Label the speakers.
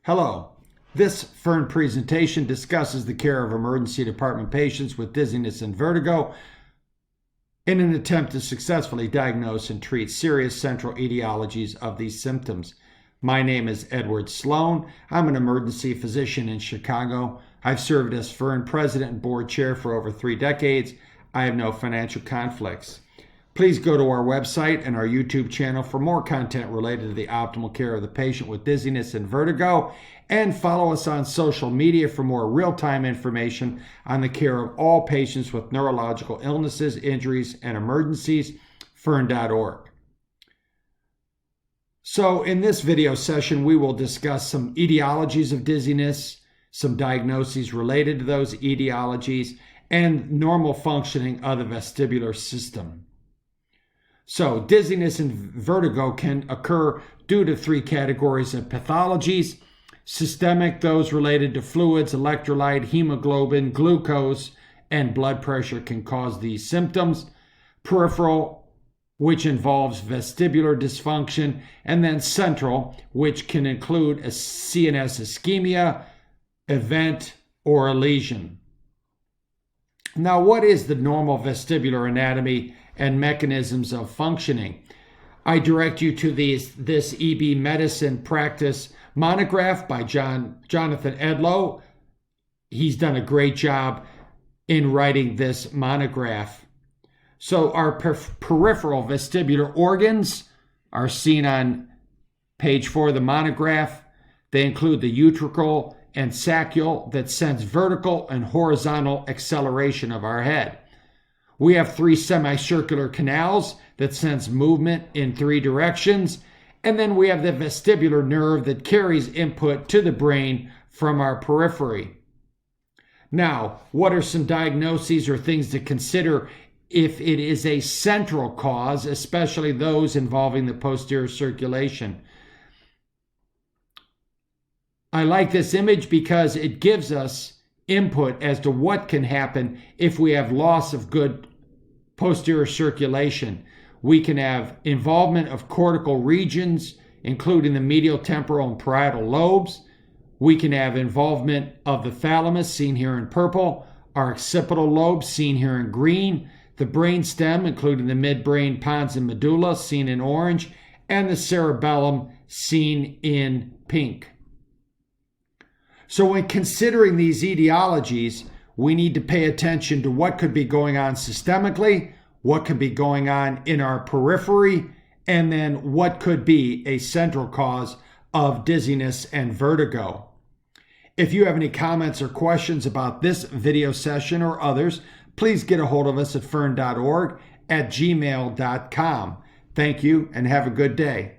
Speaker 1: Hello. This FERNE presentation discusses the care of emergency department patients with dizziness and vertigo in an attempt to successfully diagnose and treat serious central etiologies of these symptoms. My name is Edward Sloan. I'm an emergency physician in Chicago. I've served as FERNE president and board chair for over 3 decades. I have no financial conflicts. Please go to our website and our YouTube channel for more content related to the optimal care of the patient with dizziness and vertigo, and follow us on social media for more real-time information on the care of all patients with neurological illnesses, injuries, and emergencies, FERNE.org. So in this video session, we will discuss some etiologies of dizziness, some diagnoses related to those etiologies, and normal functioning of the vestibular system. So dizziness and vertigo can occur due to 3 categories of pathologies: systemic, those related to fluids, electrolyte, hemoglobin, glucose, and blood pressure can cause these symptoms; peripheral, which involves vestibular dysfunction; and then central, which can include a CNS ischemia, event, or a lesion. Now, what is the normal vestibular anatomy and mechanisms of functioning? I direct you to this EB Medicine Practice monograph by Jonathan Edlow. He's done a great job in writing this monograph. So our peripheral vestibular organs are seen on page 4 of the monograph. They include the utricle and saccule that sends vertical and horizontal acceleration of our head. We have 3 semicircular canals that sense movement in 3 directions. And then we have the vestibular nerve that carries input to the brain from our periphery. Now, what are some diagnoses or things to consider if it is a central cause, especially those involving the posterior circulation? I like this image because it gives us input as to what can happen if we have loss of good posterior circulation. We can have involvement of cortical regions, including the medial temporal and parietal lobes. We can have involvement of the thalamus, seen here in purple, our occipital lobe, seen here in green, the brain stem, including the midbrain, pons, and medulla, seen in orange, and the cerebellum, seen in pink. So when considering these etiologies, we need to pay attention to what could be going on systemically, what could be going on in our periphery, and then what could be a central cause of dizziness and vertigo. If you have any comments or questions about this video session or others, please get a hold of us at fern.org, at gmail.com. Thank you and have a good day.